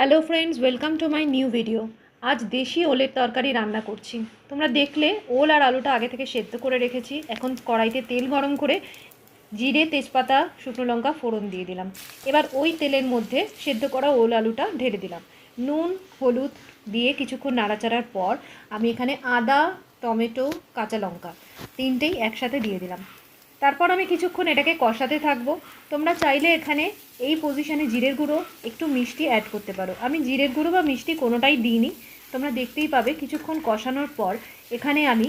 Hello friends, welcome to my new video. আজ দেশি ওলের তরকারি রান্না করছি। তোমরা দেখলে ওল আর আলুটা আগে থেকে সেদ্ধ করে রেখেছি। এখন কড়াইতে তেল গরম করে জিরে, তেজপাতা, শুকনো লঙ্কা ফোড়ন দিয়ে দিলাম। এবার ওই তেলের মধ্যে সেদ্ধ করা ওল আলুটা ঢেলে দিলাম। নুন, হলুদ দিয়ে কিছুক্ষণ নাড়াচাড়ার পর আমি এখানে আদা, টমেটো, কাঁচা লঙ্কা তিনটেই একসাথে দিয়ে দিলাম। তারপর আমি কিছুক্ষণ এটাকে কষাতে থাকবো। তোমরা চাইলে এখানে এই পজিশনে জিরের গুঁড়ো, একটু মিষ্টি অ্যাড করতে পারো। আমি জিরের গুঁড়ো বা মিষ্টি কোনোটাই দিইনি। তোমরা দেখতেই পাবে কিছুক্ষণ কষানোর পর এখানে আমি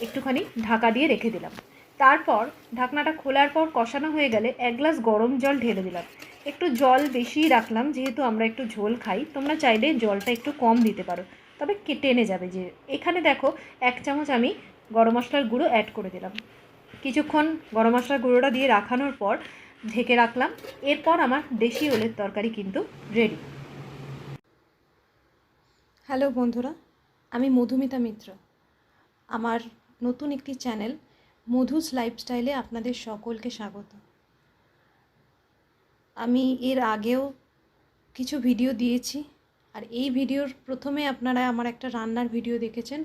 একটুখানি ঢাকা দিয়ে রেখে দিলাম। তারপর ঢাকনাটা খোলার পর কষানো হয়ে গেলে 1 গ্লাস গরম জল ঢেলে দিলাম। একটু জল বেশিই রাখলাম, যেহেতু আমরা একটু ঝোল খাই। তোমরা চাইলে জলটা একটু কম দিতে পারো, তবে টেনে যাবে। যে এখানে দেখো 1 চামচ আমি গরম মশলার গুঁড়ো অ্যাড করে দিলাম। কিছুক্ষণ গরম মশলার গুঁড়োটা দিয়ে রাখানোর পর ঢেকে রাখলাম। এরপর আমার দেশি ওলের তরকারি কিন্তু রেডি। হ্যালো বন্ধুরা, আমি মধুমিতা মিত্র। আমার নতুন একটি চ্যানেল মধুস লাইফস্টাইলে আপনাদের সকলকে স্বাগত। আমি এর আগেও কিছু ভিডিও দিয়েছি, আর এই ভিডিওর প্রথমে আপনারা আমার একটা রান্নার ভিডিও দেখেছেন।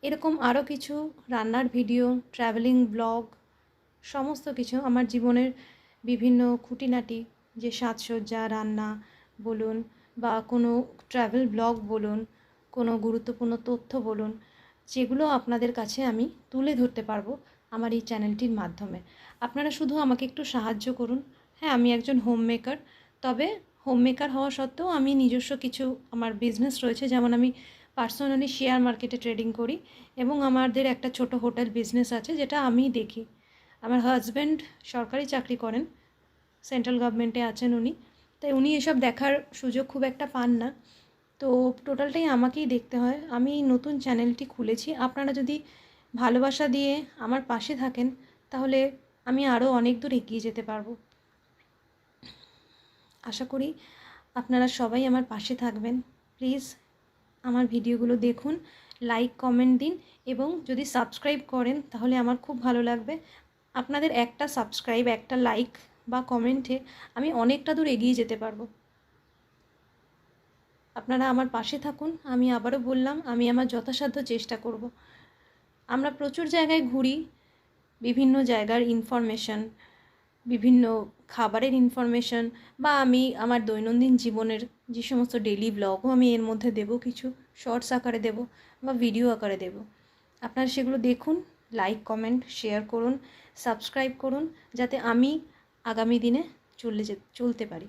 এরকম আরও কিছু রান্নার ভিডিও, ট্রাভেলিং ব্লগ, সমস্ত কিছু আমার জীবনের বিভিন্ন খুঁটিনাটি, যে সাজসজ্জা, রান্না বলুন বা কোনো ট্রাভেল ব্লগ বলুন, কোনো গুরুত্বপূর্ণ তথ্য বলুন, যেগুলো আপনাদের কাছে আমি তুলে ধরতে পারবো আমার এই চ্যানেলটির মাধ্যমে। আপনারা শুধু আমাকে একটু সাহায্য করুন। হ্যাঁ, আমি একজন হোম মেকার, তবে হোম মেকার হওয়া সত্ত্বেও আমি নিজস্ব কিছু আমার বিজনেস রয়েছে। যেমন আমি পার্সোনালি শেয়ার মার্কেটে ট্রেডিং করি, এবং আমাদের একটা ছোট হোটেল বিজনেস আছে যেটা আমি দেখি। আমার হাজব্যান্ড সরকারি চাকরি করেন, সেন্ট্রাল গভর্নমেন্টে আছেন উনি, তাই উনি এসব দেখার সুযোগ খুব একটা পান না। তো টোটালটাই আমাকেই দেখতে হয়। আমি নতুন চ্যানেলটি খুলেছি। আপনারা যদি ভালোবাসা দিয়ে আমার পাশে থাকেন, তাহলে আমি আরও অনেক দূর এগিয়ে যেতে পারবো। আশা করি আপনারা সবাই আমার পাশে থাকবেন। প্লিজ আমার ভিডিওগুলো দেখুন, লাইক কমেন্ট দিন, এবং যদি সাবস্ক্রাইব করেন তাহলে আমার খুব ভালো লাগবে। আপনাদের একটা সাবস্ক্রাইব, একটা লাইক বা কমেন্টে আমি অনেকটা দূর এগিয়ে যেতে পারবো। আপনারা আমার পাশে থাকুন। আমি আবারও বললাম, আমি আমার যথাসাধ্য চেষ্টা করব। আমরা প্রচুর জায়গায় ঘুরি, বিভিন্ন জায়গার ইনফরমেশন, বিভিন্ন খাবারের ইনফরমেশন, বা আমি আমার দৈনন্দিন জীবনের যে সমস্ত ডেইলি ব্লগও আমি এর মধ্যে দেব, কিছু শর্টস আকারে দেব বা ভিডিও আকারে দেব। আপনারা সেগুলো দেখুন, লাইক কমেন্ট শেয়ার করুন, সাবস্ক্রাইব করুন, যাতে আমি আগামী দিনে চলতে পারি।